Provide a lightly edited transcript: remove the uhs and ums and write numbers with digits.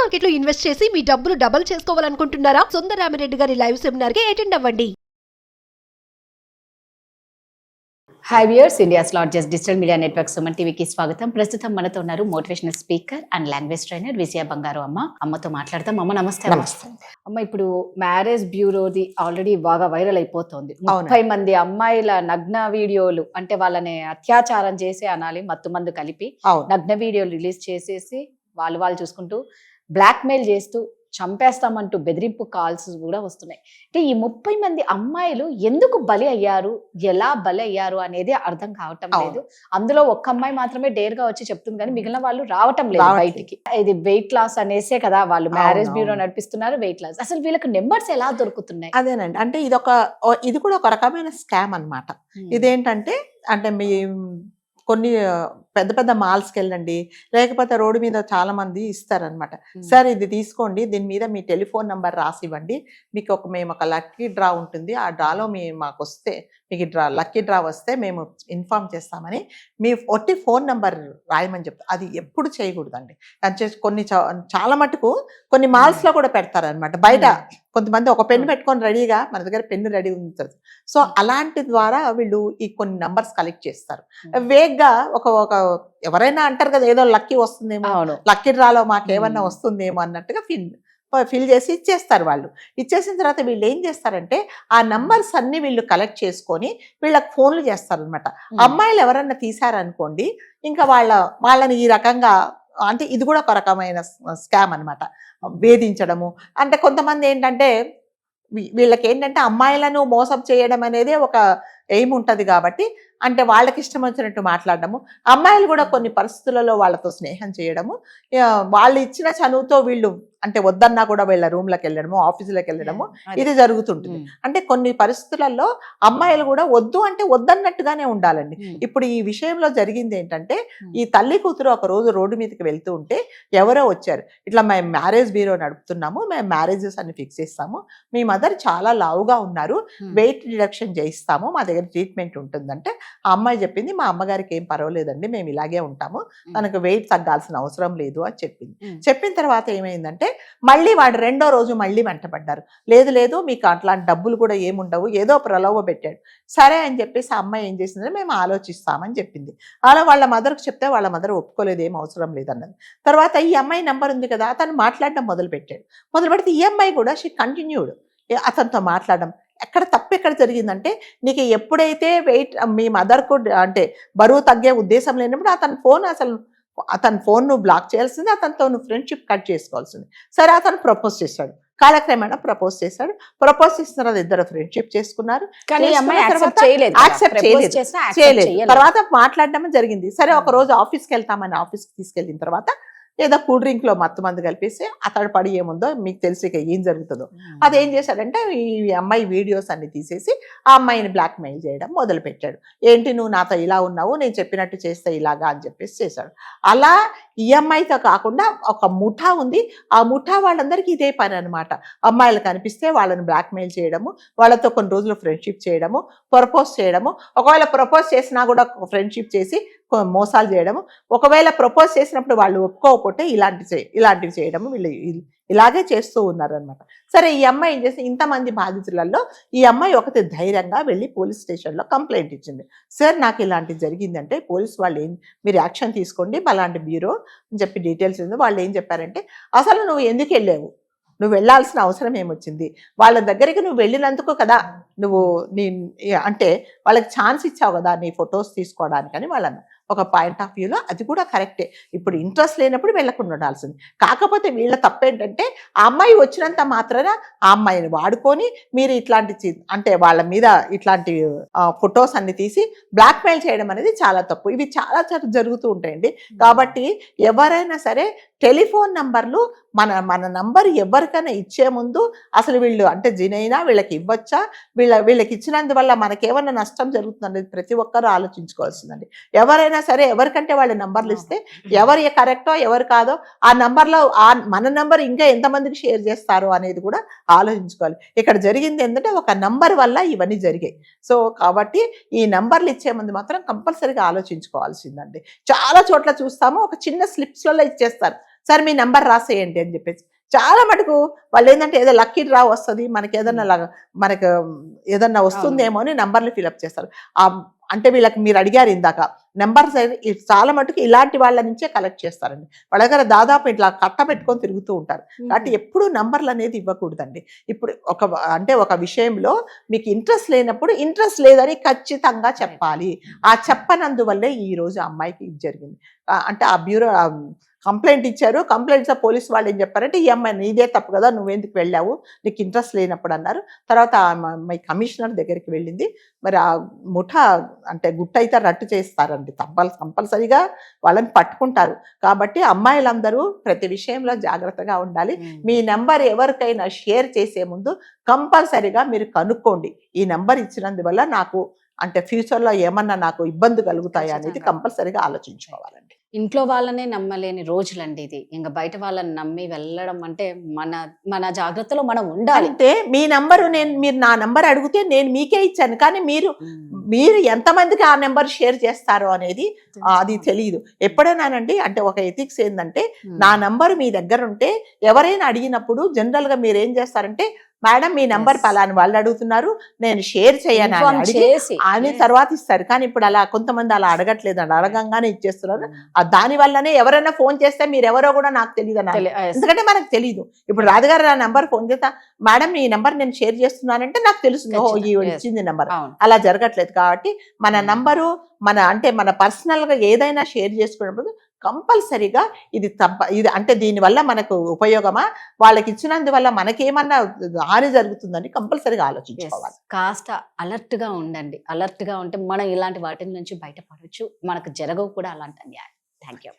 Market లో invest చేసి మీ డబ్బులు డబుల్ చేసుకోవాలనుకుంటున్నారా? సుందరరామిరెడ్డి గారి లైవ్ సెమినార్ కి అటెండ్ అవ్వండి. Hi viewers, India's largest digital media network Suman టీవీకి స్వాగతం. ప్రస్తుతం మనతో ఉన్నారు motivational speaker and language trainer Vijaya Bangaru Amma. అమ్మతో మాట్లాడతాం. అమ్మ నమస్తే. అమ్మ, ఇప్పుడు మ్యారేజ్ బ్యూరోది ఆల్రెడీ బాగా వైరల్ అయిపోతుంది. 30 మంది అమ్మాయిల నగ్న వీడియోలు, అంటే వాళ్ళని అత్యాచారం చేసి అనాలి, మత్తు మందు కలిపి నగ్న వీడియోలు రిలీజ్ చేసేసి వాళ్ళు చూసుకుంటూ బ్లాక్ మెయిల్ చేస్తూ చంపేస్తామంటూ బెదిరింపు కాల్స్ కూడా వస్తున్నాయి. అంటే ఈ 30 మంది అమ్మాయిలు ఎందుకు బలి అయ్యారు, ఎలా బలి అయ్యారు అనేది అర్థం కావటం లేదు. అందులో ఒక్క అమ్మాయి మాత్రమే డేర్ గా వచ్చి చెప్తుంది, కానీ మిగిలిన వాళ్ళు రావటం లేదు బయటికి. ఇది వెయిట్ లాస్ అనేసే కదా, వాళ్ళు మ్యారేజ్ బ్యూరో నడిపిస్తున్నారు. వెయిట్ లాస్, అసలు వీళ్ళకి నెంబర్స్ ఎలా దొరుకుతున్నాయి? అదేనండి, అంటే ఇది కూడా ఒక రకమైన స్కామ్ అన్నమాట. ఇదేంటంటే, అంటే మీ కొన్ని పెద్ద పెద్ద మాల్స్కి వెళ్ళండి, లేకపోతే రోడ్డు మీద చాలా మంది ఇస్తారనమాట. సార్ ఇది తీసుకోండి, దీని మీద మీ టెలిఫోన్ నెంబర్ రాసి ఇవ్వండి, మీకు మేము ఒక లక్కీ డ్రా ఉంటుంది, ఆ డ్రాలో మాకు వస్తే, మీకు లక్కీ డ్రా వస్తే మేము ఇన్ఫార్మ్ చేస్తామని మీ ఒట్టి ఫోన్ నెంబర్ రాయమని చెప్తారు. అది ఎప్పుడు చేయకూడదండి. అంటే చాలా మటుకు కొన్ని మాల్స్లో కూడా పెడతారనమాట. బయట కొంతమంది ఒక పెన్ను పెట్టుకొని రెడీగా, మన దగ్గర పెన్ను రెడీ ఉంటుంది. సో అలాంటి ద్వారా వీళ్ళు ఈ కొన్ని నంబర్స్ కలెక్ట్ చేస్తారు. వేగ్గా ఒక ఎవరైనా అంటారు కదా, ఏదో లక్కీ వస్తుందేమో, లక్కీ డ్రాలో మాకేమన్నా వస్తుందేమో అన్నట్టుగా ఫిల్ చేసి ఇచ్చేస్తారు. వాళ్ళు ఇచ్చేసిన తర్వాత వీళ్ళు ఏం చేస్తారంటే, ఆ నంబర్స్ అన్ని వీళ్ళు కలెక్ట్ చేసుకొని వీళ్ళకి ఫోన్లు చేస్తారనమాట. అమ్మాయిలు ఎవరన్నా తీశారనుకోండి, ఇంకా వాళ్ళని ఈ రకంగా, అంటే ఇది కూడా ఒక రకమైన స్కామ్ అనమాట. వేధించడము, అంటే కొంతమంది ఏంటంటే వీళ్ళకి ఏంటంటే అమ్మాయిలను మోసం చేయడం అనేది ఒక ఎయిమ్ ఉంటుంది కాబట్టి, అంటే వాళ్ళకి ఇష్టం వచ్చినట్టు మాట్లాడడము, అమ్మాయిలు కూడా కొన్ని పరిస్థితులలో వాళ్ళతో స్నేహం చేయడము, వాళ్ళు ఇచ్చిన చనువుతో వీళ్ళు అంటే వద్దన్నా కూడా వీళ్ళ రూమ్లకు వెళ్ళడము, ఆఫీసులకు వెళ్ళడము, ఇది జరుగుతుంటుంది. అంటే కొన్ని పరిస్థితులలో అమ్మాయిలు కూడా వద్దు అంటే వద్దన్నట్టుగానే ఉండాలండి. ఇప్పుడు ఈ విషయంలో జరిగింది ఏంటంటే, ఈ తల్లి కూతురు ఒక రోజు రోడ్డు మీదకి వెళ్తూ ఉంటే ఎవరో వచ్చారు, ఇట్లా మేము మ్యారేజ్ బ్యూరో నడుపుతున్నాము, మేము మ్యారేజెస్ అన్ని ఫిక్స్ చేస్తాము, మీ మదర్ చాలా లావుగా ఉన్నారు, వెయిట్ రిడక్షన్ చేయిస్తాము, మా దగ్గర ట్రీట్మెంట్ ఉంటుందంటే, ఆ అమ్మాయి చెప్పింది, మా అమ్మగారికి ఏం పర్వాలేదండి, మేము ఇలాగే ఉంటాము, తనకు వెయిట్ తగ్గాల్సిన అవసరం లేదు అని చెప్పింది. చెప్పిన తర్వాత ఏమైందంటే, మళ్ళీ వాడు రెండో రోజు మళ్ళీ వెంటబడ్డారు. లేదు మీకు అట్లాంటి డబ్బులు కూడా ఏముండవు, ఏదో ప్రలోభ పెట్టాడు. సరే అని చెప్పేసి ఆ అమ్మాయి ఏం చేసిందంటే, మేము ఆలోచిస్తామని చెప్పింది. అలా వాళ్ళ మదర్కి చెప్తే వాళ్ళ మదర్ ఒప్పుకోలేదు, ఏం అవసరం లేదన్నది. తర్వాత ఈ అమ్మాయి నెంబర్ ఉంది కదా, అతను మాట్లాడడం మొదలు పెడితే ఈ అమ్మాయి కూడా షీ కంటిన్యూడ్ అతనితో మాట్లాడడం. ఎక్కడ జరిగిందంటే, నీకు ఎప్పుడైతే వెయిట్ మీ మదర్కు అంటే బరువు తగ్గే ఉద్దేశం లేనప్పుడు అతని ఫోన్ నువ్వు బ్లాక్ చేయాల్సింది, అతనితో నువ్వు ఫ్రెండ్షిప్ కట్ చేసుకోవాల్సింది. సరే, అతను ప్రపోజ్ చేశాడు, కాలక్రమేణా ప్రపోజ్ చేసిన తర్వాత ఇద్దరు ఫ్రెండ్షిప్ చేసుకున్నారు. తర్వాత మాట్లాడడం జరిగింది. సరే, ఒక రోజు ఆఫీస్కి వెళ్తామని ఆఫీస్కి తీసుకెళ్ళిన తర్వాత ఏదో కూల్ డ్రింక్ లో మత్తు మందు కలిపేసి అతడు పడి ఏముందో మీకు తెలిసి ఇక ఏం జరుగుతుందో, అదేం చేశాడంటే ఈ అమ్మాయి వీడియోస్ అన్ని తీసేసి ఆ అమ్మాయిని బ్లాక్ మెయిల్ చేయడం మొదలు పెట్టాడు. ఏంటి నువ్వు నాతో ఇలా ఉన్నావు, నేను చెప్పినట్టు చేస్తే ఇలాగా అని చెప్పేసి చేశాడు. అలా ఈ అమ్మాయితో కాకుండా ఒక ముఠా ఉంది, ఆ ముఠా వాళ్ళందరికీ ఇదే పని అనమాట. అమ్మాయిలు కనిపిస్తే వాళ్ళని బ్లాక్ మెయిల్ చేయడము, వాళ్ళతో కొన్ని రోజులు ఫ్రెండ్షిప్ చేయడము, ప్రపోజ్ చేయడము, ఒకవేళ ప్రపోజ్ చేసినా కూడా ఫ్రెండ్షిప్ చేసి మోసాలు చేయడము, ఒకవేళ ప్రపోజ్ చేసినప్పుడు వాళ్ళు ఒప్పుకోకపోతే ఇలాంటివి చేయడము, వీళ్ళు ఇలాగే చేస్తూ ఉన్నారనమాట. సరే, ఈ అమ్మాయి ఏం చేసి ఇంతమంది బాధితులలో ఈ అమ్మాయి ఒకటి ధైర్యంగా వెళ్ళి పోలీస్ స్టేషన్లో కంప్లైంట్ ఇచ్చింది. సార్, నాకు ఇలాంటిది జరిగిందంటే పోలీస్ వాళ్ళు మీరు యాక్షన్ తీసుకోండి, అలాంటి బ్యూరో అని చెప్పి డీటెయిల్స్ ఉంది. వాళ్ళు ఏం చెప్పారంటే, అసలు నువ్వు ఎందుకు వెళ్ళావు, నువ్వు వెళ్ళాల్సిన అవసరం ఏమొచ్చింది, వాళ్ళ దగ్గరికి నువ్వు వెళ్ళినందుకు కదా నువ్వు అంటే వాళ్ళకి ఛాన్స్ ఇచ్చావు కదా నీ ఫొటోస్ తీసుకోవడానికని వాళ్ళన్న ఒక పాయింట్ ఆఫ్ వ్యూలో అది కూడా కరెక్టే. ఇప్పుడు ఇంట్రెస్ట్ లేనప్పుడు వెళ్ళకుండా ఉండాల్సింది. కాకపోతే వీళ్ళ తప్పేంటంటే, ఆ అమ్మాయి వచ్చినంత మాత్రాన ఆ అమ్మాయిని వాడుకొని మీరు ఇట్లాంటి అంటే వాళ్ళ మీద ఇట్లాంటి ఫొటోస్ అన్ని తీసి బ్లాక్మెయిల్ చేయడం అనేది చాలా తప్పు. ఇవి చాలా జరుగుతూ ఉంటాయండి. కాబట్టి ఎవరైనా సరే టెలిఫోన్ నంబర్లు మన నంబర్ ఎవరికైనా ఇచ్చే ముందు అసలు వీళ్ళు అంటే జినైనా వీళ్ళకి ఇవ్వచ్చా, వీళ్ళకి ఇచ్చినందువల్ల మనకేమన్నా నష్టం జరుగుతుందనేది ప్రతి ఒక్కరూ ఆలోచించుకోవాల్సిందండి. ఎవరైనా సరే ఎవరికంటే వాళ్ళ నంబర్లు ఇస్తే ఎవరు కరెక్టో ఎవరు కాదో ఆ నంబర్లో మన నంబర్ ఇంకా ఎంతమందికి షేర్ చేస్తారో అనేది కూడా ఆలోచించుకోవాలి. ఇక్కడ జరిగింది ఏంటంటే, ఒక నంబర్ వల్ల ఇవన్నీ జరిగాయి. సో కాబట్టి ఈ నంబర్లు ఇచ్చే ముందు మాత్రం కంపల్సరీగా ఆలోచించుకోవాల్సిందండి. చాలా చోట్ల చూస్తాము, ఒక చిన్న స్లిప్స్లలో ఇచ్చేస్తారు. సార్ మీ నెంబర్ రాసేయండి అని చెప్పేసి. చాలా మటుకు వాళ్ళు ఏంటంటే ఏదో లక్కీ డ్రా వస్తుంది, మనకి మనకు ఏదన్నా వస్తుందేమో అని నంబర్లు ఫిలప్ చేస్తారు. అంటే వీళ్ళకి మీరు అడిగారు ఇందాక నెంబర్స్ చాలా మటుకు ఇలాంటి వాళ్ళ నుంచే కలెక్ట్ చేస్తారండి. వాళ్ళ దగ్గర దాదాపు ఇట్లా కట్ట పెట్టుకొని తిరుగుతూ ఉంటారు. కాబట్టి ఎప్పుడు నంబర్లు అనేది ఇవ్వకూడదండి. ఇప్పుడు ఒక విషయంలో మీకు ఇంట్రెస్ట్ లేనప్పుడు ఇంట్రెస్ట్ లేదని ఖచ్చితంగా చెప్పాలి. ఆ చెప్పనందువల్లే ఈ రోజు అమ్మాయికి ఇది జరిగింది. అంటే ఆ బ్యూరో కంప్లైంట్ ఇచ్చారు. కంప్లైంట్స్ పోలీస్ వాళ్ళు ఏం చెప్పారంటే ఈ అమ్మాయి నీదే తప్పు కదా, నువ్వెందుకు వెళ్ళావు, నీకు ఇంట్రెస్ట్ లేనప్పుడు అన్నారు. తర్వాత మా కమిషనర్ దగ్గరికి వెళ్ళింది. మరి ఆ ముఠా అంటే గుట్టయితే రట్టు చేస్తారండి, కంపల్సరిగా వాళ్ళని పట్టుకుంటారు. కాబట్టి అమ్మాయిలందరూ ప్రతి విషయంలో జాగ్రత్తగా ఉండాలి. మీ నెంబర్ ఎవరికైనా షేర్ చేసే ముందు కంపల్సరిగా మీరు కనుక్కోండి, ఈ నెంబర్ ఇచ్చినందువల్ల నాకు అంటే ఫ్యూచర్లో ఏమన్నా నాకు ఇబ్బంది కలుగుతాయా అనేది కంపల్సరిగా ఆలోచించుకోవాలండి. ఇంట్లో వాళ్ళనే నమ్మలేని రోజులండి ఇది. ఇంకా బయట వాళ్ళని నమ్మి వెళ్ళడం అంటే మన జాగ్రత్తలో మనం ఉండాలి. అంటే మీ నంబరు మీరు నా నంబర్ అడిగితే నేను మీకే ఇచ్చాను, కానీ మీరు ఎంతమందికి ఆ నెంబర్ షేర్ చేస్తారో అనేది అది తెలియదు. ఎప్పుడైనానండి అంటే ఒక ఎథిక్స్ ఏంటంటే నా నంబరు మీ దగ్గర ఉంటే ఎవరైనా అడిగినప్పుడు జనరల్ గా మీరు ఏం చేస్తారంటే మేడం మీ నంబర్ పలాని వాళ్ళు అడుగుతున్నారు, నేను షేర్ చేయను అని తర్వాత ఇస్తారు. కానీ ఇప్పుడు అలా కొంతమంది అలా అడగట్లేదు అండి, అడగంగానే ఇచ్చేస్తున్నారు. దాని వల్లనే ఎవరైనా ఫోన్ చేస్తే మీరు ఎవరో కూడా నాకు తెలియదు అన్నారు. ఎందుకంటే మనకు తెలియదు. ఇప్పుడు రాజుగారు నా నంబర్ ఫోన్ చేస్తా, మేడం ఈ నంబర్ నేను షేర్ చేస్తున్నానంటే నాకు తెలుస్తుంది, ఓ ఈ ఇచ్చింది నెంబర్. అలా జరగట్లేదు. కాబట్టి మన నంబరు మన పర్సనల్ గా ఏదైనా షేర్ చేసుకున్నప్పుడు కంపల్సరీగా ఇది అంటే దీనివల్ల మనకు ఉపయోగమా, వాళ్ళకి ఇచ్చినందువల్ల మనకేమన్నా హాని జరుగుతుందని కంపల్సరీగా ఆలోచించుకోవాలి. కాస్త అలర్ట్ గా ఉండండి. అలర్ట్ గా ఉంటే మనం ఇలాంటి వాటి నుంచి బయటపడవచ్చు, మనకు జరగవు కూడా అలాంటి అన్యాయం. Thank you.